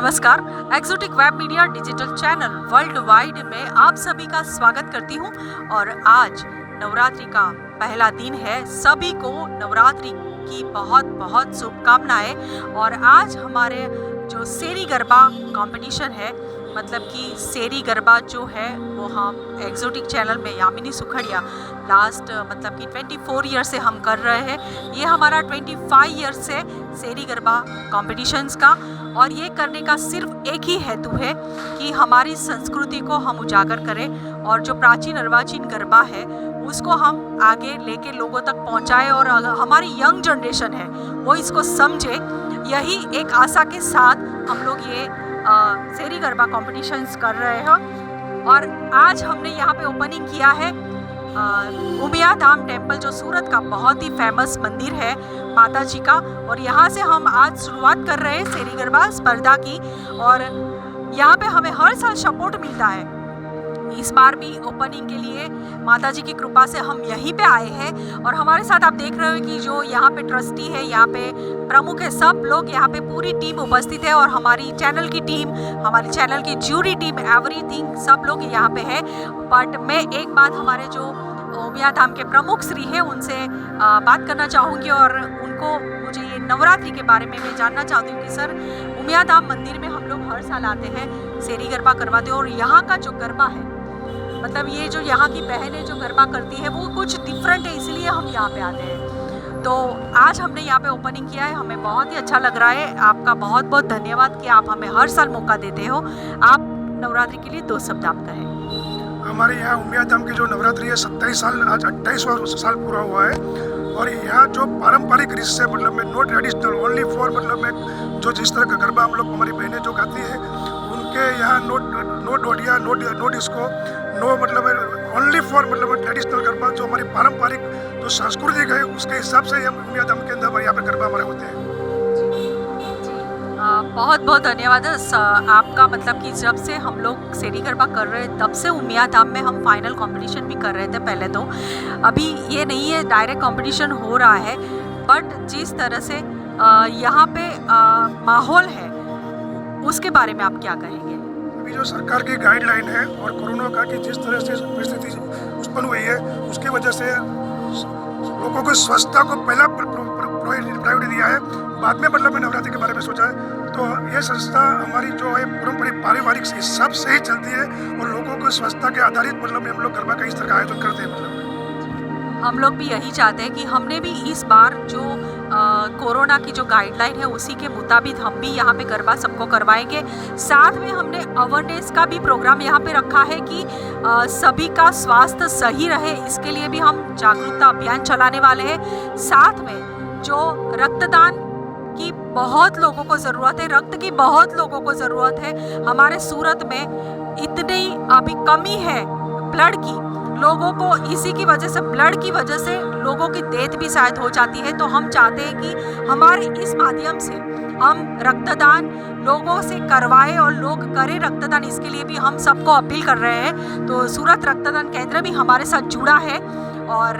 नमस्कार, exotic web media digital channel world wide में आप सभी का स्वागत करती हूं। और आज नवरात्रि का पहला दिन है। सभी को नवरात्रि की बहुत बहुत शुभकामनाएं। और आज हमारे जो सेरी गरबा कंपटीशन है, मतलब कि सेरी गरबा जो है वो हम एक्सोटिक चैनल में यामिनी सुखड़िया लास्ट मतलब कि 24 ईयर से हम कर रहे हैं। ये हमारा 25 ईयर से सेरी गरबा कॉम्पिटिशन्स का, और ये करने का सिर्फ एक ही हेतु है कि हमारी संस्कृति को हम उजागर करें और जो प्राचीन अर्वाचीन गरबा है उसको हम आगे लेके लोगों तक पहुंचाएं और हमारी यंग जनरेशन है वो इसको समझे। यही एक आशा के साथ हम लोग ये सेरी गरबा कॉम्पिटिशन्स कर रहे हैं। और आज हमने यहाँ पे ओपनिंग किया है उमिया धाम टेम्पल, जो सूरत का बहुत ही फेमस मंदिर है माता जी का। और यहाँ से हम आज शुरुआत कर रहे हैं सेरी गरबा स्पर्धा की। और यहाँ पे हमें हर साल सपोर्ट मिलता है। इस बार भी ओपनिंग के लिए माता जी की कृपा से हम यहीं पे आए हैं। और हमारे साथ आप देख रहे हो कि जो यहाँ पे ट्रस्टी है, यहाँ पे प्रमुख है, सब लोग यहाँ पे पूरी टीम उपस्थित है। और हमारी चैनल की टीम, हमारी चैनल की ज्यूरी टीम, एवरीथिंग सब लोग यहाँ पे है। बट मैं एक बात हमारे जो उमिया धाम के प्रमुख श्री हैं उनसे बात करना चाहूँगी और उनको मुझे ये नवरात्रि के बारे में मैं जानना चाहती हूँ कि सर, उमिया धाम मंदिर में हम लोग हर साल आते हैं, सेरी गरबा करवाते हैं, और यहाँ का जो गरबा है, मतलब ये जो यहाँ की बहनें जो गरबा करती है वो कुछ डिफरेंट है, इसलिए हम यहाँ पे आते हैं। तो आज हमने यहाँ पे ओपनिंग किया है, हमें बहुत ही अच्छा लग रहा है। आपका बहुत बहुत धन्यवाद कि आप हमें हर साल मौका देते हो। आप नवरात्रि के लिए 2 शब्द आप कहें। हमारे यहाँ उमिया धाम की जो नवरात्रि है 27 साल, आज 28वां साल पूरा हुआ है। और यहाँ जो पारंपरिक रीत से, मतलब में नो ट्रेडिशनल, ओनली फॉर, मतलब में जो जिस तरह का गरबा हम लोग, हमारी बहनें जो गाती है, उनके यहाँ no dodiya, no disco, no, मतलब ओनली फॉर, मतलब ट्रेडिशनल गरबा जो हमारी पारंपरिक जो सांस्कृतिक है उसके हिसाब से हम उमिया धाम के अंदर यहाँ पे गरबा हमारे होते हैं। बहुत बहुत धन्यवाद आपका। मतलब कि जब से हम लोग सेरी गरबा कर रहे हैं तब से उमिया धाम में हम फाइनल कंपटीशन भी कर रहे थे पहले तो। अभी ये नहीं है डायरेक्ट कंपटीशन हो रहा है, बट जिस तरह से यहाँ पे माहौल है उसके बारे में आप क्या कहेंगे? अभी जो सरकार की गाइडलाइन है और कोरोना का की जिस तरह से परिस्थिति उत्पन्न हुई है उसकी वजह से लोगों को स्वच्छता को पहला प्रायोरिटी दिया है, बाद में मतलब में नवरात्रि के बारे में सोचा है। तो ये संस्था हमारी जो है पारंपरिक पारिवारिक हिसाब से ही चलती है और लोगों को स्वच्छता के आधारित, मतलब में हम लोग गरबा का इस तरह का आयोजन करते हैं। मतलब हम लोग भी यही चाहते हैं कि हमने भी इस बार जो कोरोना की जो गाइडलाइन है उसी के मुताबिक हम भी यहाँ पे गरबा सबको करवाएंगे। साथ में हमने अवेयरनेस का भी प्रोग्राम यहाँ पे रखा है कि सभी का स्वास्थ्य सही रहे, इसके लिए भी हम जागरूकता अभियान चलाने वाले हैं। साथ में जो रक्तदान की बहुत लोगों को ज़रूरत है, रक्त की बहुत लोगों को ज़रूरत है। हमारे सूरत में इतनी अभी कमी है ब्लड की, लोगों को इसी की वजह से, ब्लड की वजह से लोगों की डेथ भी शायद हो जाती है। तो हम चाहते हैं कि हमारे इस माध्यम से हम रक्तदान लोगों से करवाएं और लोग करें रक्तदान, इसके लिए भी हम सबको अपील कर रहे हैं। तो सूरत रक्तदान केंद्र भी हमारे साथ जुड़ा है और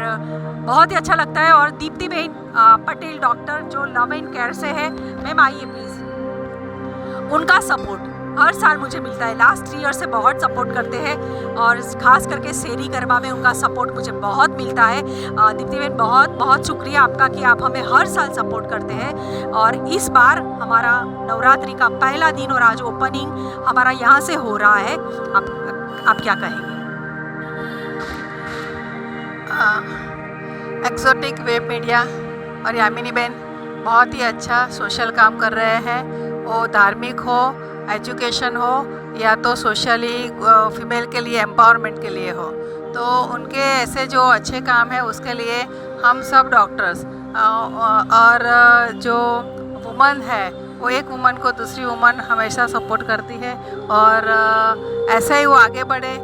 बहुत ही अच्छा लगता है। और दीप्ति बहन पटेल डॉक्टर जो लव एंड केयर से है, मैम आइए प्लीज़। उनका सपोर्ट हर साल मुझे मिलता है, लास्ट 3 ईयर से बहुत सपोर्ट करते हैं और ख़ास करके सेरी गरबा में उनका सपोर्ट मुझे बहुत मिलता है। दीप्ति बहन बहुत बहुत शुक्रिया आपका कि आप हमें हर साल सपोर्ट करते हैं। और इस बार हमारा नवरात्रि का पहला दिन और आज ओपनिंग हमारा यहाँ से हो रहा है। आप क्या कहेंगे? एक्सोटिक वेब मीडिया और यामिनी बहन बहुत ही अच्छा सोशल काम कर रहे हैं। वो धार्मिक हो, एजुकेशन हो, या तो सोशली फीमेल के लिए एम्पावरमेंट के लिए हो, तो उनके ऐसे जो अच्छे काम है उसके लिए हम सब डॉक्टर्स और जो वुमन है वो एक वुमन को दूसरी वुमन हमेशा सपोर्ट करती है। और ऐसे ही वो आगे बढ़े,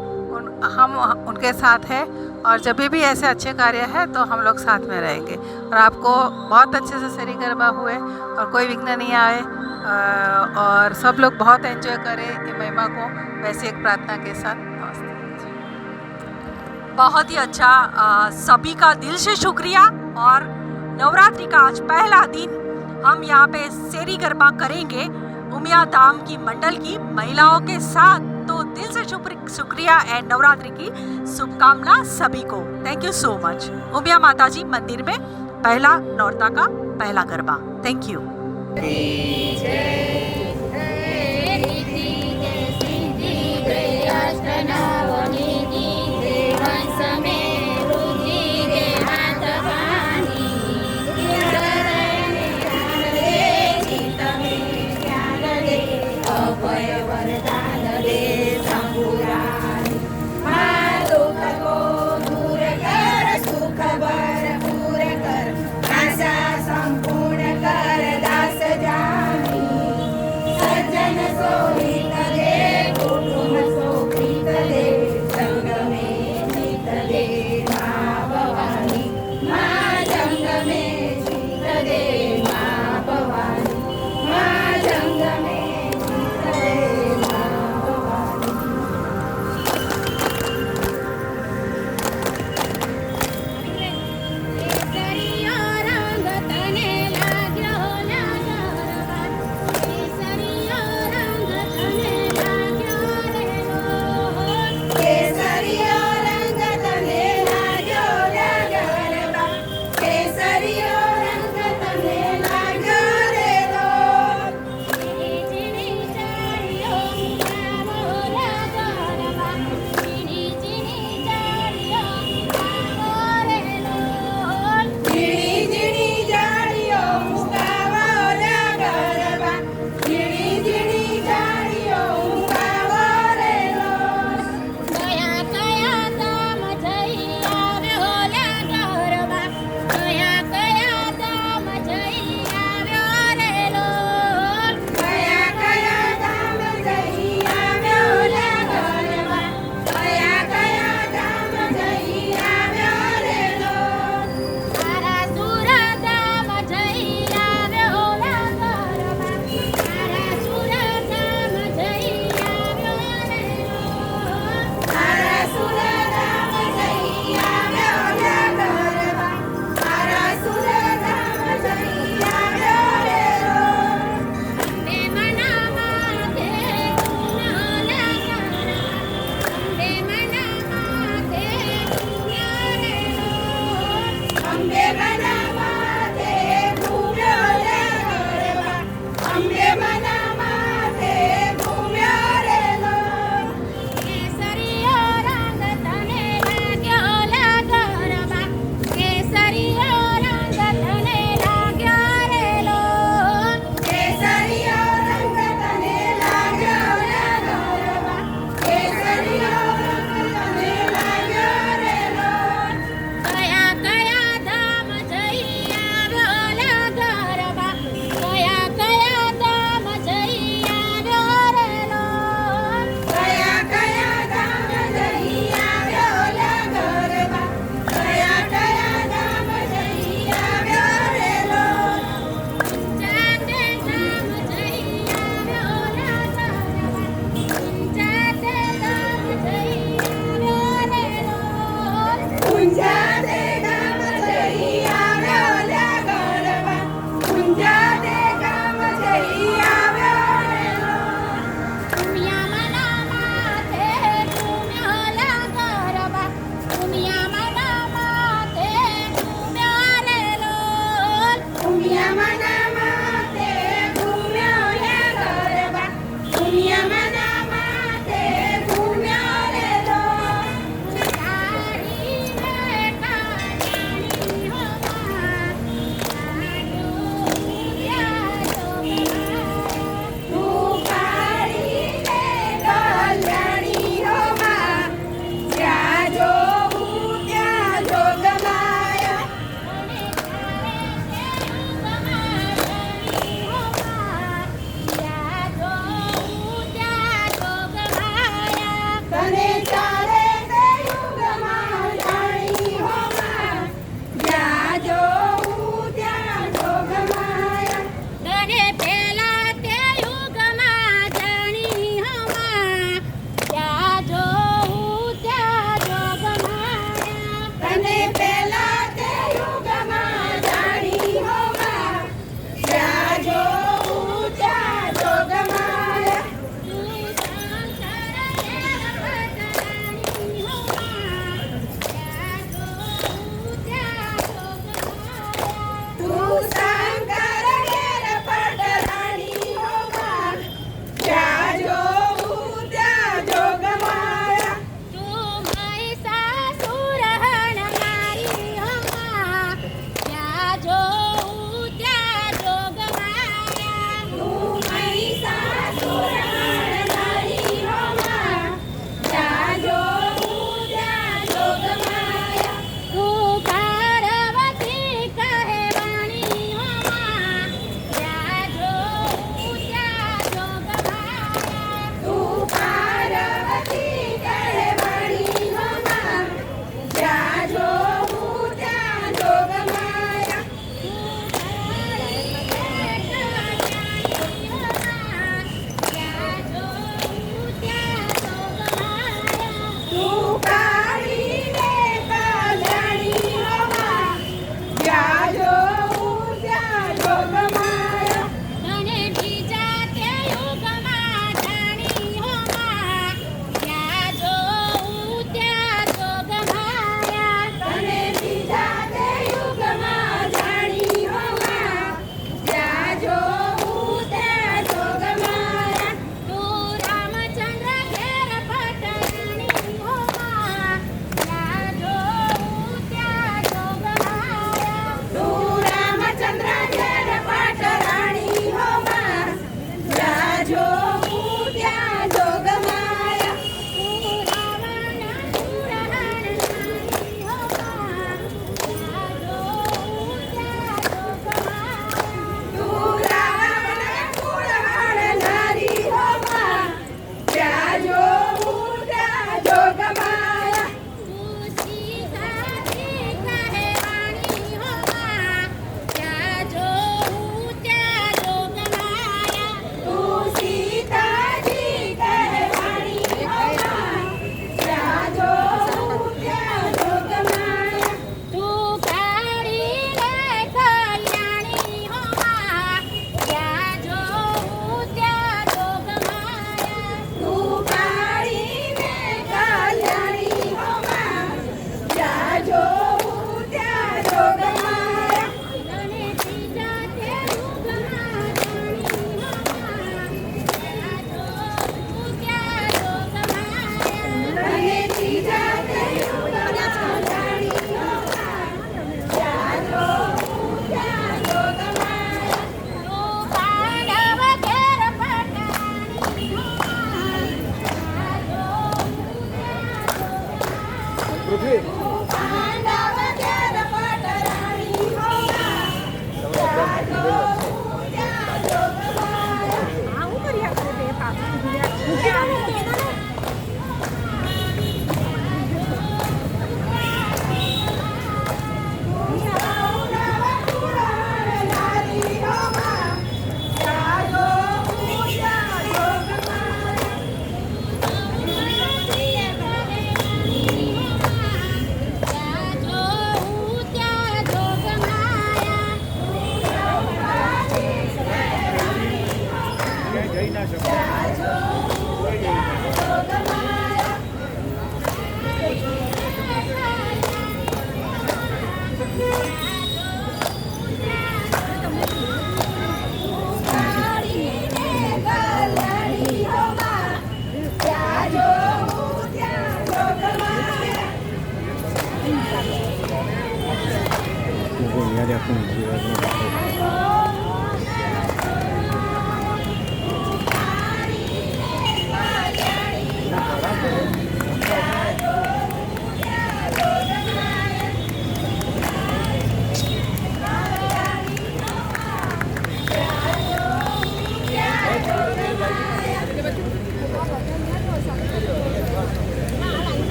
हम उनके साथ हैं। और जब भी ऐसे अच्छे कार्य है तो हम लोग साथ में रहेंगे। और आपको बहुत अच्छे से सेरी गरबा हुए और कोई विघ्न नहीं आए और सब लोग बहुत एंजॉय करें ये महिमा को, वैसे एक प्रार्थना के साथ। नमस्ते। बहुत ही अच्छा, सभी का दिल से शुक्रिया। और नवरात्रि का आज पहला दिन हम यहाँ पे सेरी गरबा करेंगे उमिया धाम की मंडल की महिलाओं के साथ। तो दिल से शुक्रिया एंड नवरात्रि की शुभकामना सभी को। Thank you so much. Umiya Mata ji मंदिर में पहला नौरता का पहला गरबा। Thank you.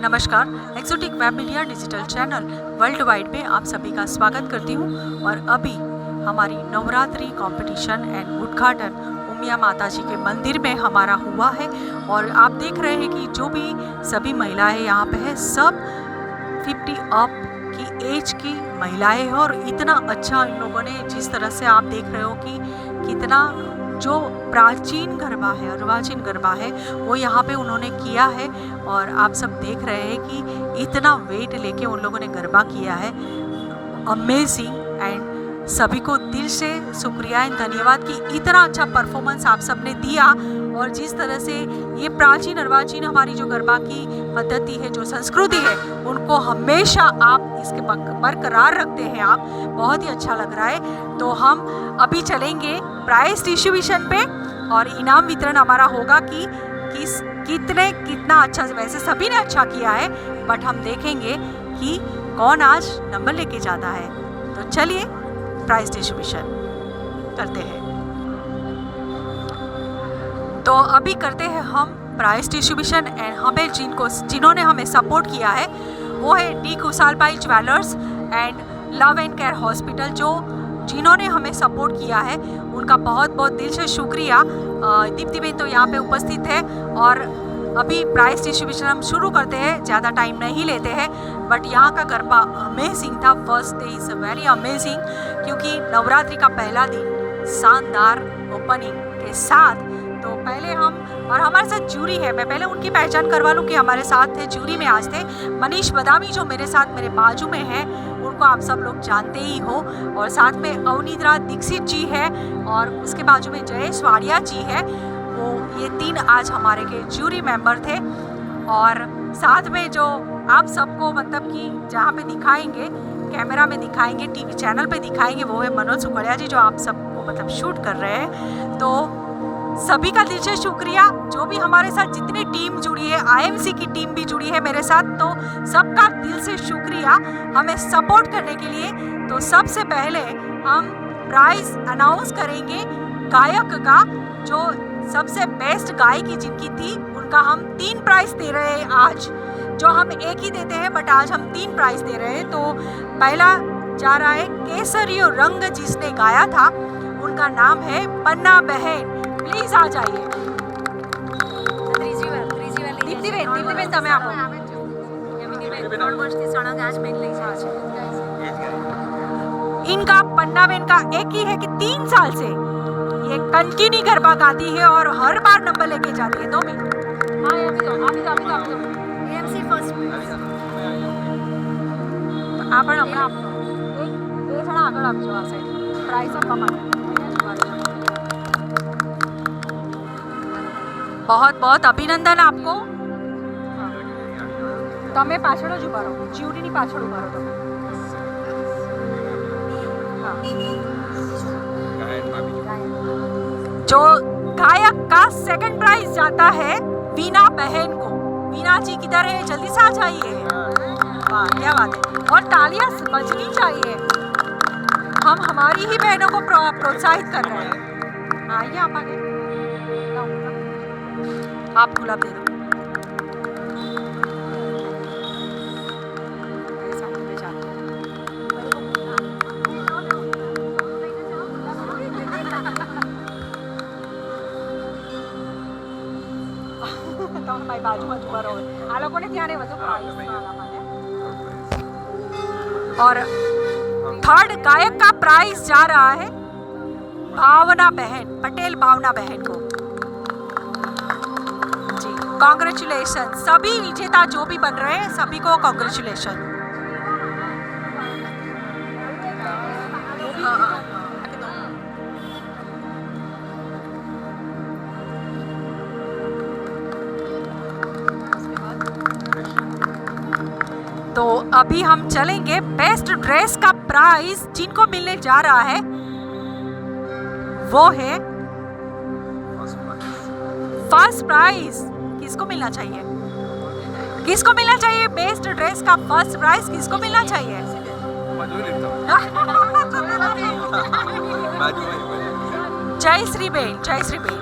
नमस्कार, exotic web media digital channel world wide में आप सभी का स्वागत करती हूँ। और अभी हमारी नवरात्रि कंपटीशन एंड उद्घाटन उमिया माता जी के मंदिर में हमारा हुआ है। और आप देख रहे हैं कि जो भी सभी महिलाएं यहाँ पे है, सब 50 अप की एज की महिलाएं हैं। और इतना अच्छा इन लोगों ने, जिस तरह से आप देख रहे हो कि कितना जो प्राचीन गरबा है, अर्वाचीन गरबा है, वो यहाँ पे उन्होंने किया है। और आप सब देख रहे हैं कि इतना वेट लेके उन लोगों ने गरबा किया है। अमेजिंग। एंड सभी को दिल से शुक्रिया एंड धन्यवाद कि इतना अच्छा परफॉर्मेंस आप सब ने दिया। और जिस तरह से ये प्राचीन अर्वाचीन हमारी जो गरबा की पद्धति है, जो संस्कृति है, उनको हमेशा आप इसके बरकरार रखते हैं। आप बहुत ही अच्छा लग रहा है। तो हम अभी चलेंगे प्राइज डिस्ट्रीब्यूशन पे और इनाम वितरण हमारा होगा कि कितना अच्छा। वैसे सभी ने अच्छा किया है, बट हम देखेंगे कि कौन आज नंबर लेके जाता है। तो चलिए प्राइज डिस्ट्रीब्यूशन करते हैं। तो अभी करते हैं हम प्राइज डिस्ट्रीब्यूशन। एंड हमें जिन्होंने हमें सपोर्ट किया है वो है D Khushalbhai jewellers and love and care hospital. जिन्होंने हमें सपोर्ट किया है उनका बहुत बहुत दिल से शुक्रिया। दीप्ति बेन तो यहाँ पे उपस्थित है। और अभी प्राइज डिस्ट्रीब्यूशन हम शुरू करते हैं, ज़्यादा टाइम नहीं लेते हैं। बट यहाँ का गरबा अमेजिंग था। First day is very amazing, क्योंकि नवरात्रि का पहला दिन शानदार ओपनिंग के साथ। तो पहले हम, और हमारे साथ जूरी है, मैं पहले उनकी पहचान करवा लूँ कि हमारे साथ थे जूरी में आज थे मनीष बदामी, जो मेरे साथ मेरे बाजू में है, उनको आप सब लोग जानते ही हो। और साथ में अवनिद्रा दीक्षित जी है और उसके बाजू में जयेश वाड़िया जी है। वो ये 3 आज हमारे के जूरी मेंबर थे। और साथ में जो आप सबको मतलब कि जहाँ पे दिखाएंगे, कैमरा में दिखाएंगे, टीवी चैनल पे दिखाएंगे, वो है मनोज सुखड़िया जी, जो आप सबको मतलब शूट कर रहे हैं। तो सभी का दिल से शुक्रिया। जो भी हमारे साथ जितनी टीम जुड़ी है, आईएमसी की टीम भी जुड़ी है मेरे साथ, तो सबका दिल से शुक्रिया हमें सपोर्ट करने के लिए। तो सबसे पहले हम प्राइज अनाउंस करेंगे गायक का, जो सबसे बेस्ट गायकी जिनकी थी, उनका हम 3 प्राइज दे रहे हैं आज। जो हम एक ही देते हैं, बट आज हम 3 प्राइज दे रहे हैं। तो पहला जा रहा है केसरियो रंग, जिसने गाया था, उनका नाम है पन्ना बहन। प्लीज आ जाइए। दीप्ति बेन તમે આપો। इनका पन्ना बेन का एक ही है कि 3 साल से ये कंटिन्यू गरबा गाती है और हर बार नंबर लेके जाती है। 2 मिनट। आपण આગળ આપજો આ સાઈડ પ્રાઇસ આપવા માટે बहुत बहुत अभिनंदन आपको તમે પાછળ જ ઉભા રહો જીવડીની પાછળ ઉભા રહો તમે हाँ। जो गायक का सेकंड प्राइज जाता है वीना बहन को। वीना जी किधर है, जल्दी से आ जाइए। वाह क्या बात है, और तालियां बजनी चाहिए। हम हमारी ही बहनों को प्रोत्साहित कर रहे हैं। आइए आप आगे, आप गुलाब दे दो। बाजू पर आ लोगों ने त्यारे વધુ પ્રાઇઝ વાળા માટે। और थर्ड गायक का प्राइज जा रहा है भावना बहन, पटेल भावना बहन को जी। कांग्रेचुलेशन सभी विजेता जो भी बन रहे हैं सभी को कांग्रेचुलेशन। तो अभी हम चलेंगे बेस्ट ड्रेस का प्राइज जिनको मिलने जा रहा है वो है फर्स्ट प्राइज। किसको मिलना चाहिए, किसको मिलना चाहिए बेस्ट ड्रेस का फर्स्ट प्राइज, किसको मिलना चाहिए? जय श्री बेन, जय श्री बेन।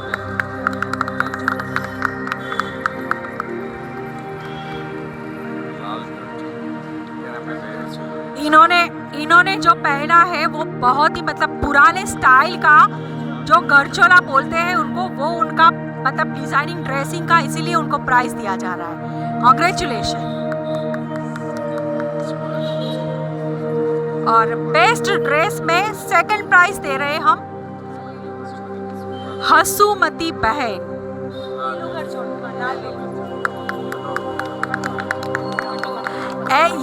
इन्होंने जो पहना है वो बहुत ही मतलब पुराने स्टाइल का, जो गरचोला बोलते हैं उनको, वो उनका मतलब डिजाइनिंग ड्रेसिंग का, इसीलिए उनको प्राइज दिया जा रहा है। कांग्रेचुलेशन। और बेस्ट ड्रेस में सेकंड प्राइज दे रहे हैं हम हसूमती बहन।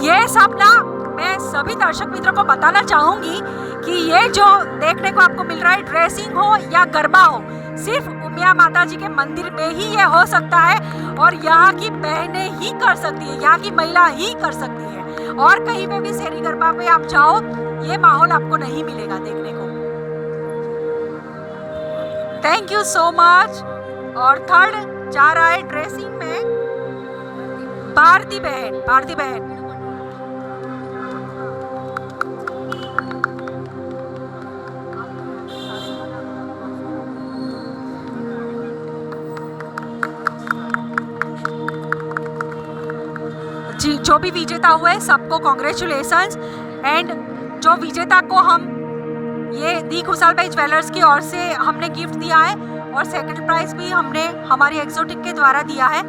ये सब ना मैं सभी दर्शक मित्रों को बताना चाहूंगी कि ये जो देखने को आपको मिल रहा है ड्रेसिंग हो या गरबा हो, सिर्फ उमिया माता जी के मंदिर में ही ये हो सकता है और यहाँ की बहनें ही कर सकती है, यहाँ की महिला ही कर सकती है। और कहीं पे भी शहरी गरबा पे आप जाओ ये माहौल आपको नहीं मिलेगा देखने को। Thank you so much. और थर्ड जा रहा है ड्रेसिंग में भारती बहन, भारती बहन। जी जो भी विजेता हुए सबको कॉन्ग्रेचुलेशंस। एंड जो विजेता को हम ये दी खुशहाल भाई ज्वेलर्स की ओर से हमने गिफ्ट दिया है और सेकंड प्राइज भी हमने हमारी एक्सोटिक के द्वारा दिया है।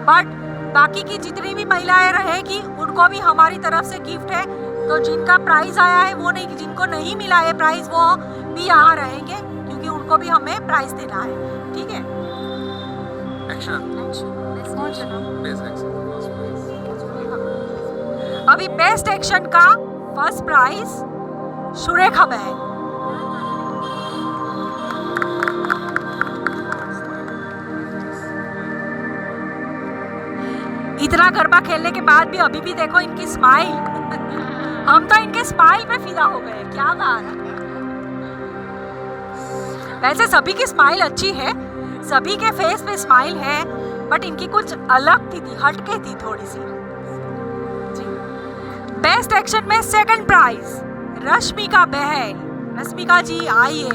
बट बाकी की जितनी भी महिलाएं रहेगी उनको भी हमारी तरफ से गिफ्ट है। तो जिनका प्राइज आया है वो नहीं, जिनको नहीं मिला है प्राइज वो भी यहाँ रहेंगे क्योंकि उनको भी हमें प्राइज देना है। ठीक है, अभी बेस्ट एक्शन का फर्स्ट प्राइज सुरेखा बहन। इतना गरबा खेलने के बाद भी अभी भी देखो इनकी स्माइल हम तो इनके स्माइल पे फिदा हो गए। क्या बात है। वैसे सभी की स्माइल अच्छी है, सभी के फेस पे स्माइल है, बट इनकी कुछ अलग थी, हटके थी थोड़ी सी। बेस्ट एक्शन में सेकंड प्राइज रश्मिका बहन। रश्मिका जी आइए।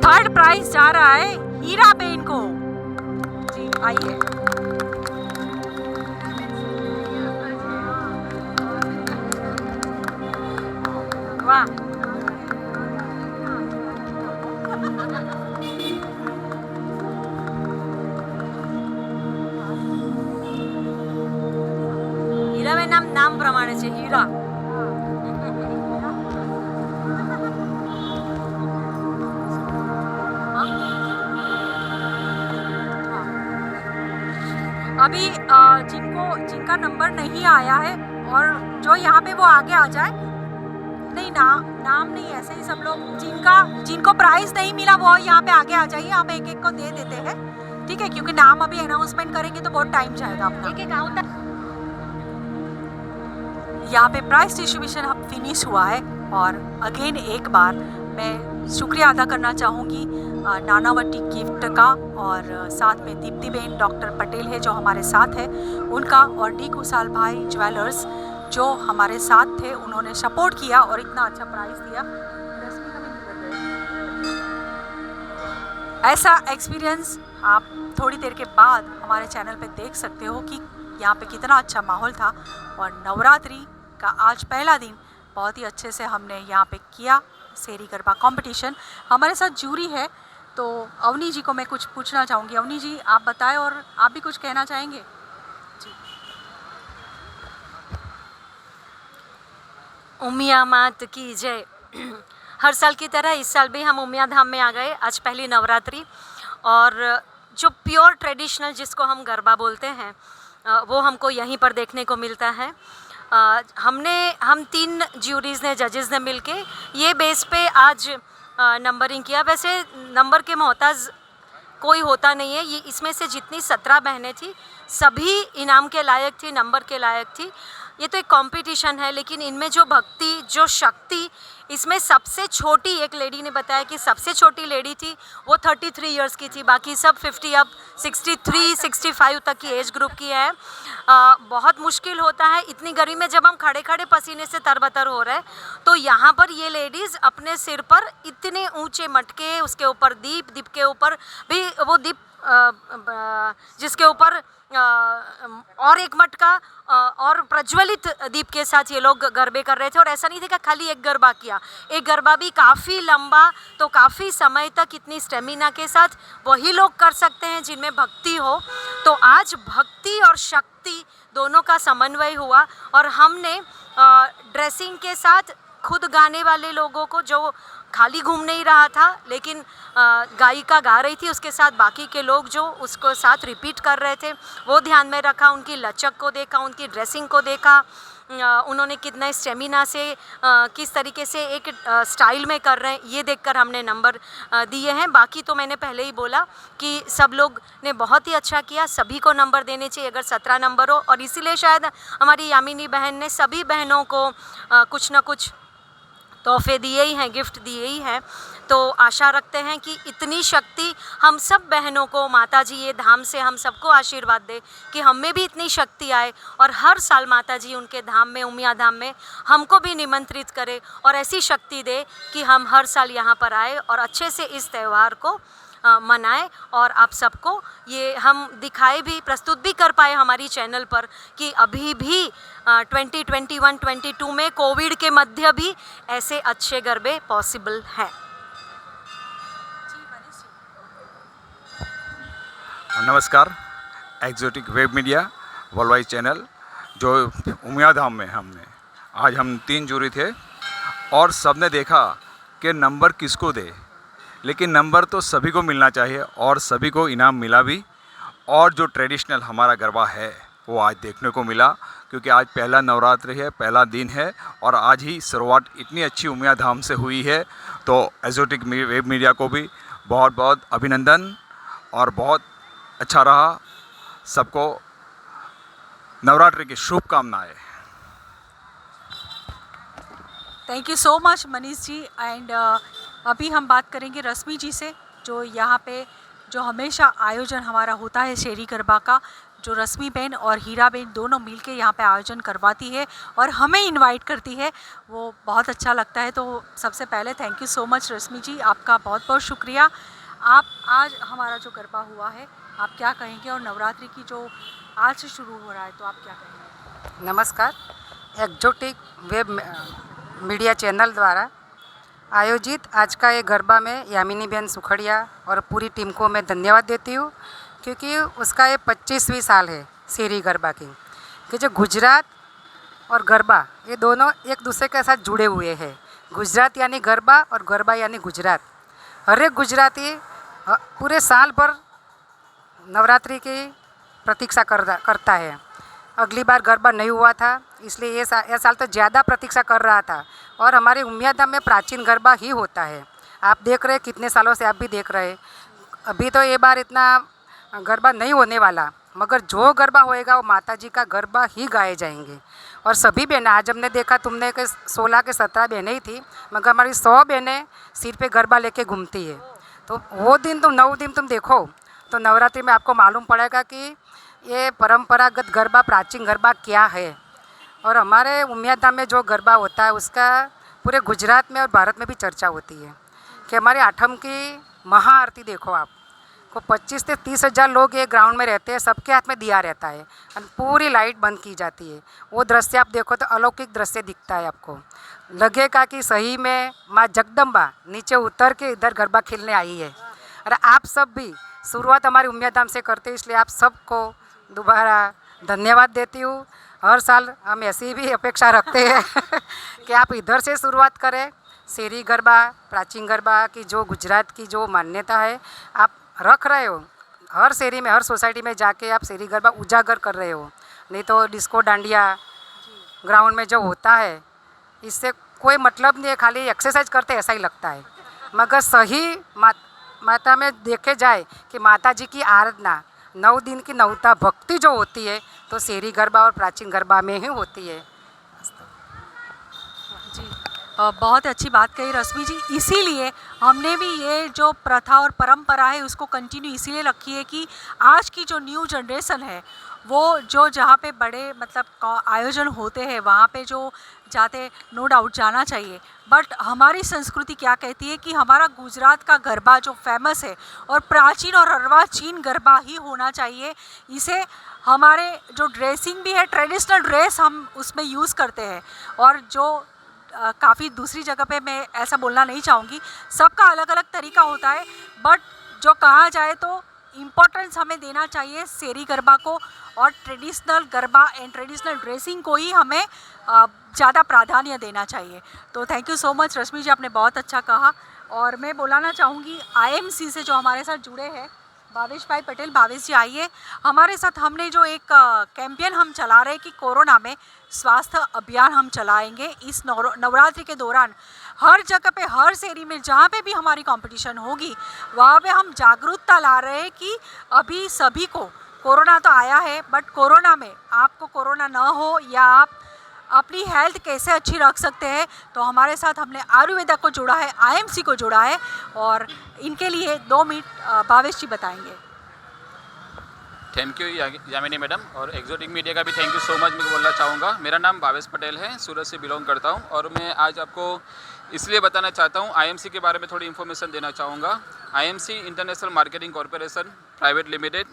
थर्ड प्राइज जा रहा है हीरा बेन को। जी आइए। वाह, નામ પ્રમાણે છે, હીરા. अभी जिनका नंबर नहीं आया है और जो यहाँ पे वो आगे आ जाए. नहीं नाम नहीं, ऐसे ही सब लोग जिनको प्राइस नहीं मिला वो यहाँ पे आगे आ जाइए. हम एक एक को दे देते हैं, ठीक है, क्योंकि नाम अभी अनाउंसमेंट करेंगे तो बहुत टाइम जाएगा अपना. एक आउट. यहाँ पे प्राइस डिस्ट्रीब्यूशन फिनिश हुआ है और अगेन एक बार मैं शुक्रिया अदा करना चाहूँगी नानावटी गिफ्ट का और साथ में दीप्ति बहन डॉक्टर पटेल है जो हमारे साथ है उनका, और डी कुशाल भाई ज्वेलर्स जो हमारे साथ थे, उन्होंने सपोर्ट किया और इतना अच्छा प्राइस दिया. ऐसा एक्सपीरियंस आप थोड़ी देर के बाद हमारे चैनल पे देख सकते हो कि यहाँ पे कितना अच्छा माहौल था. और नवरात्रि का आज पहला दिन बहुत ही अच्छे से हमने यहाँ पे किया शेरी गरबा कंपटीशन. हमारे साथ जूरी है तो अवनी जी को मैं कुछ पूछना चाहूँगी. अवनी जी आप बताएं और आप भी कुछ कहना चाहेंगे. उमिया मात की जय. हर साल की तरह इस साल भी हम उमिया धाम में आ गए. आज पहली नवरात्रि और जो प्योर ट्रेडिशनल जिसको हम गरबा बोलते हैं वो हमको यहीं पर देखने को मिलता है. हम 3 ज्यूरीज़ ने, जजेस ने मिलके ये बेस पे आज नंबरिंग किया. वैसे नंबर के मोहताज कोई होता नहीं है. ये इसमें से जितनी 17 बहनें थी सभी इनाम के लायक थी, नंबर के लायक थी. ये तो एक कंपटीशन है, लेकिन इनमें जो भक्ति, जो शक्ति, इसमें सबसे छोटी एक लेडी ने बताया कि सबसे छोटी लेडी थी वो 33 इयर्स की थी, बाकी सब 50 अब 63 65 तक की एज ग्रुप की है. बहुत मुश्किल होता है इतनी गर्मी में जब हम खड़े खड़े पसीने से तरबतर हो रहे हैं, तो यहाँ पर ये लेडीज़ अपने सिर पर इतने ऊंचे मटके, उसके ऊपर दीप के ऊपर भी वो दीप जिसके ऊपर और एक मटका और प्रज्वलित दीप के साथ ये लोग गरबे कर रहे थे. और ऐसा नहीं था कि खाली एक गरबा किया, एक गरबा भी काफ़ी लंबा, तो काफ़ी समय तक इतनी स्टेमिना के साथ वही लोग कर सकते हैं जिनमें भक्ति हो. तो आज भक्ति और शक्ति दोनों का समन्वय हुआ और हमने ड्रेसिंग के साथ खुद गाने वाले लोगों को, जो खाली घूम नहीं रहा था लेकिन गायिका गा रही थी, उसके साथ बाकी के लोग जो उसको साथ रिपीट कर रहे थे, वो ध्यान में रखा. उनकी लचक को देखा, उनकी ड्रेसिंग को देखा, उन्होंने कितना स्टेमिना से किस तरीके से एक स्टाइल में कर रहे हैं, ये देखकर हमने नंबर दिए हैं. बाकी तो मैंने पहले ही बोला कि सब लोग ने बहुत ही अच्छा किया, सभी को नंबर देने चाहिए अगर 17 नंबर हो. और इसीलिए शायद हमारी यामिनी बहन ने सभी बहनों को कुछ ना कुछ तोहफे दिए ही हैं, गिफ्ट दिए ही हैं. तो आशा रखते हैं कि इतनी शक्ति हम सब बहनों को, माता जी ये धाम से हम सबको आशीर्वाद दे कि हम में भी इतनी शक्ति आए और हर साल माता जी उनके धाम में, उमिया धाम में हमको भी निमंत्रित करे और ऐसी शक्ति दे कि हम हर साल यहाँ पर आए और अच्छे से इस त्यौहार को मनाएं. और आप सबको ये हम दिखाए भी, प्रस्तुत भी कर पाए हमारी चैनल पर कि अभी भी 2021-22 में कोविड के मध्य भी ऐसे अच्छे गरबे पॉसिबल हैं. नमस्कार. Exotic web media world wide channel जो उमिया धाम में आज हम 3 जूरी थे और सबने देखा कि नंबर किसको दे, लेकिन नंबर तो सभी को मिलना चाहिए और सभी को इनाम मिला भी. और जो ट्रेडिशनल हमारा गरबा है वो आज देखने को मिला, क्योंकि आज पहला नवरात्रि है, पहला दिन है और आज ही शुरुआत इतनी अच्छी उमिया धाम से हुई है. तो एक्जोटिक वेब मीडिया को भी बहुत बहुत अभिनंदन और बहुत अच्छा रहा. सबको नवरात्रि की शुभकामनाएं. Thank you so much Manish ji. And अभी हम बात करेंगे रश्मि जी से, जो यहाँ पे जो हमेशा आयोजन हमारा होता है शेरी गरबा का, जो रश्मि बहन और हीरा बहन दोनों मिलके यहाँ पे आयोजन करवाती है और हमें इनवाइट करती है, वो बहुत अच्छा लगता है. तो सबसे पहले थैंक यू सो मच रश्मि जी, आपका बहुत बहुत शुक्रिया. आप आज हमारा जो गरबा हुआ है आप क्या कहेंगे, और नवरात्रि की जो आज से शुरू हो रहा है तो आप क्या कहेंगे. नमस्कार. एक्जोटिक वेब मीडिया चैनल द्वारा आयोजित आज का ये गरबा में यामिनी बहन सुखड़िया और पूरी टीम को मैं धन्यवाद देती हूँ, क्योंकि उसका ये 25वीं साल है शेरी गरबा की, कि जो गुजरात और गरबा ये दोनों एक दूसरे के साथ जुड़े हुए हैं। गुजरात यानी गरबा और गरबा यानी गुजरात। हर एक गुजराती पूरे साल भर नवरात्रि की प्रतीक्षा करता है। अगली बार गरबा नहीं हुआ था, इसलिए ये साल तो ज़्यादा प्रतीक्षा कर रहा था। और हमारे उमियाधाम में प्राचीन गरबा ही होता है। आप देख रहे हैं, कितने सालों से आप भी देख रहे हैं। अभी तो ये बार इतना गरबा नहीं होने वाला, मगर जो गरबा होएगा वो माता जी का गरबा ही गाए जाएंगे। और सभी बहनें, आज हमने देखा तुमने कि 16 के 17 बहनें ही थी, मगर हमारी 100 बहनें सिर पे गरबा लेके घूमती है। तो वो दिन तुम 9 दिन तुम देखो तो नवरात्रि में आपको मालूम पड़ेगा कि ये परंपरागत गरबा, प्राचीन गरबा क्या है। और हमारे उमियाधाम में जो गरबा होता है उसका पूरे गुजरात में और भारत में भी चर्चा होती है कि हमारे आठम की महाआरती देखो आप को 25 से 30 हज़ार लोग ये ग्राउंड में रहते हैं, सबके हाथ में दिया रहता है और पूरी लाइट बंद की जाती है। वो दृश्य आप देखो तो अलौकिक दृश्य दिखता है। आपको लगेगा कि सही में माँ जगदम्बा नीचे उतर के इधर गरबा खेलने आई है। और आप सब भी शुरुआत हमारी उमियाधाम से करते हैं, इसलिए आप सबको दोबारा धन्यवाद देती हूँ। हर साल हम ऐसी भी अपेक्षा रखते हैं कि आप इधर से शुरुआत करें। शेरी गरबा, प्राचीन गरबा की जो गुजरात की जो मान्यता है आप रख रहे हो। हर शेरी में, हर सोसाइटी में जाके आप शेरी गरबा उजागर कर रहे हो। नहीं तो डिस्को डांडिया ग्राउंड में जो होता है इससे कोई मतलब नहीं है, खाली एक्सरसाइज करते ऐसा ही लगता है। मगर सही माता में देखे जाए कि माता जी की आराधना 9 दिन की नवता भक्ति जो होती है तो शेरी गरबा और प्राचीन गरबा में ही होती है। जी, बहुत अच्छी बात कही रश्मि जी। इसीलिए हमने भी ये जो प्रथा और परंपरा है उसको कंटिन्यू इसीलिए रखी है कि आज की जो न्यू जनरेशन है वो जो जहाँ पे बड़े मतलब आयोजन होते हैं वहाँ पे जो जाते, नो डाउट जाना चाहिए। बट हमारी संस्कृति क्या कहती है कि हमारा गुजरात का गरबा जो फेमस है और प्राचीन और अर्वाचीन गरबा ही होना चाहिए। इसे हमारे जो ड्रेसिंग भी है, ट्रेडिशनल ड्रेस हम उसमें यूज़ करते हैं। और जो काफ़ी दूसरी जगह पे मैं ऐसा बोलना नहीं चाहूँगी, सबका अलग अलग तरीका होता है। बट जो कहा जाए तो इम्पोर्टेंस हमें देना चाहिए शेरी गरबा को और traditional garba and traditional dressing को ही हमें ज़्यादा प्राधान्य देना चाहिए। तो थैंक यू सो मच रश्मि जी, आपने बहुत अच्छा कहा। और मैं बुलाना चाहूँगी IMC से जो हमारे साथ जुड़े हैं भावेश भाई पटेल। भावेश जी आइए हमारे साथ। हमने जो एक कैंपेन हम चला रहे हैं कि कोरोना में स्वास्थ्य अभियान हम चलाएंगे इस नवरात्रि के दौरान। हर जगह पे, हर शेरी में जहाँ पे भी हमारी कंपटीशन होगी वहाँ पे हम जागरूकता ला रहे हैं कि अभी सभी को कोरोना तो आया है, बट कोरोना में आपको कोरोना ना हो या आप अपनी हेल्थ कैसे अच्छी रख सकते हैं। तो हमारे साथ हमने आयुर्वेदा को जोड़ा है, IMC को जोड़ा है और इनके लिए 2 मिनट भावेश जी बताएंगे। थैंक यू यामिनी मैडम, और एक्जोटिक मीडिया का भी थैंक यू सो मच मैं बोलना चाहूँगा। मेरा नाम भावेश पटेल है, सूरत से बिलोंग करता हूँ और मैं आज आपको इसलिए बताना चाहता हूँ, IMC के बारे में थोड़ी इन्फॉर्मेशन देना चाहूँगा। IMC international marketing corporation private limited.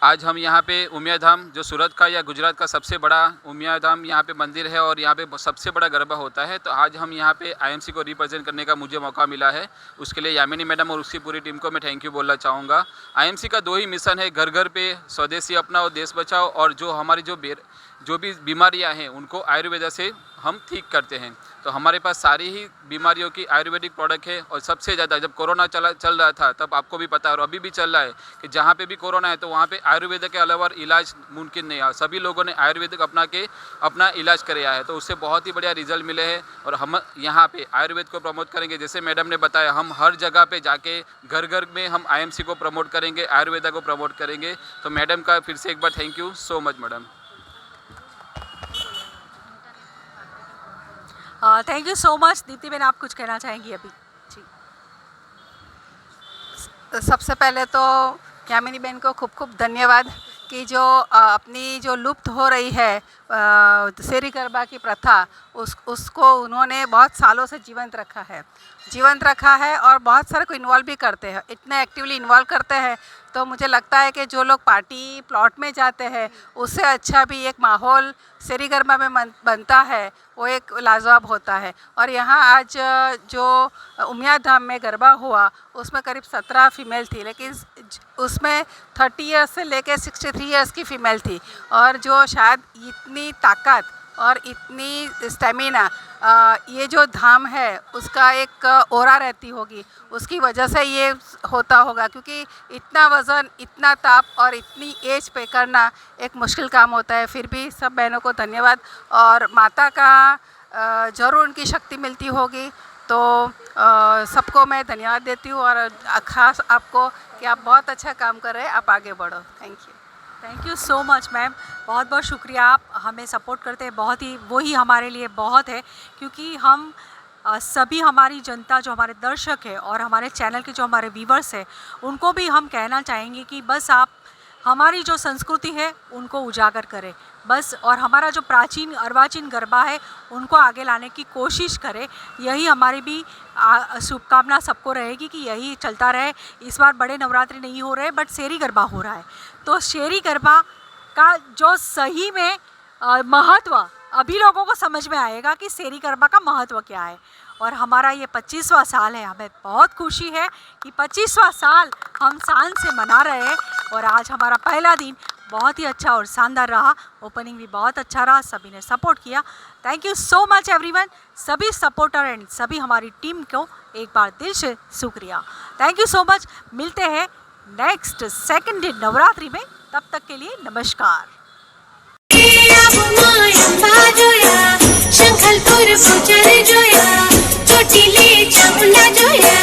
आज हम यहाँ पे उमियाधाम जो सूरत का या गुजरात का सबसे बड़ा उमियाधाम यहाँ पे मंदिर है और यहाँ पे सबसे बड़ा गरबा होता है, तो आज हम यहाँ पे IMC को रिप्रेजेंट करने का मुझे मौका मिला है। उसके लिए यामिनी मैडम और उसकी पूरी टीम को मैं थैंक यू बोलना चाहूँगा। IMC का 2 ही मिशन है, घर घर पे स्वदेशी अपनाओ देश बचाओ, और जो हमारी जो भी बीमारियां हैं उनको आयुर्वेदा से हम ठीक करते हैं। तो हमारे पास सारी ही बीमारियों की आयुर्वेदिक प्रोडक्ट है। और सबसे ज़्यादा जब कोरोना चल रहा था तब आपको भी पता है और अभी भी चल रहा है कि जहाँ पे भी कोरोना है तो वहाँ पे आयुर्वेद के अलावा इलाज मुमकिन नहीं है। सभी लोगों ने आयुर्वेदिक अपना के अपना इलाज कराया है, तो उससे बहुत ही बढ़िया रिजल्ट मिले हैं। और हम यहाँ पे आयुर्वेद को प्रमोट करेंगे, जैसे मैडम ने बताया, हम हर जगह पे जाके घर घर में हम IMC को प्रमोट करेंगे, आयुर्वेदा को प्रमोट करेंगे। तो मैडम का फिर से एक बार thank you so much madam. Thank you so much. Deepti ben, आप कुछ कहना चाहेंगी अभी? जी, सबसे पहले तो यामिनी बहन को खूब खूब धन्यवाद कि जो अपनी जो लुप्त हो रही है शेरी गरबा की प्रथा, उसको उन्होंने बहुत सालों से जीवंत रखा है और बहुत सारे को इन्वॉल्व भी करते हैं, इतने एक्टिवली इन्वॉल्व करते हैं। तो मुझे लगता है कि जो लोग पार्टी प्लॉट में जाते हैं उससे अच्छा भी एक माहौल शेरी गरबा में बनता है, वो एक लाजवाब होता है। और यहाँ आज जो उमियाधाम में गरबा हुआ उसमें करीब 17 फीमेल थी, लेकिन उसमें 30 ईयर्स से लेकर 63 ईयर्स की फ़ीमेल थी। और जो शायद इतनी ताकत और इतनी स्टेमिना, ये जो धाम है उसका एक ओरा रहती होगी, उसकी वजह से ये होता होगा, क्योंकि इतना वज़न, इतना ताप और इतनी एज पे करना एक मुश्किल काम होता है। फिर भी सब बहनों को धन्यवाद, और माता का ज़रूर उनकी शक्ति मिलती होगी, तो सबको मैं धन्यवाद देती हूँ, और ख़ास आपको कि आप बहुत अच्छा काम कर रहे हैं, आप आगे बढ़ो। Thank you. Thank you so much ma'am, बहुत बहुत शुक्रिया, आप हमें सपोर्ट करते हैं, बहुत ही वही हमारे लिए बहुत है, क्योंकि हम सभी हमारी जनता जो हमारे दर्शक है और हमारे चैनल के जो हमारे व्यूवर्स हैं उनको भी हम कहना चाहेंगे कि बस आप हमारी जो संस्कृति है उनको उजागर करें बस, और हमारा जो प्राचीन अर्वाचीन गरबा है उनको आगे लाने की कोशिश करें। यही हमारी भी शुभकामना सबको रहेगी कि यही चलता रहे। इस बार बड़े नवरात्रि नहीं हो रहे, बट शेरी गरबा हो रहा है, तो शेरी गरबा का जो सही में महत्व अभी लोगों को समझ में आएगा कि शेरी गरबा का महत्व क्या है। और हमारा ये 25वां साल है, हमें बहुत खुशी है कि 25वां साल हम शान से मना रहे हैं, और आज हमारा पहला दिन बहुत ही अच्छा और शानदार रहा, ओपनिंग भी बहुत अच्छा रहा, सभी ने सपोर्ट किया। Thank you so much everyone, सभी सपोर्टर एंड सभी हमारी टीम को एक बार दिल से शुक्रिया। थैंक यू सो मच, मिलते हैं नेक्स्ट सेकंड डे नवरात्रि में, तब तक के लिए नमस्कार। शंखलपुर पुजर जोया, चोटिले चामुंडा जोया।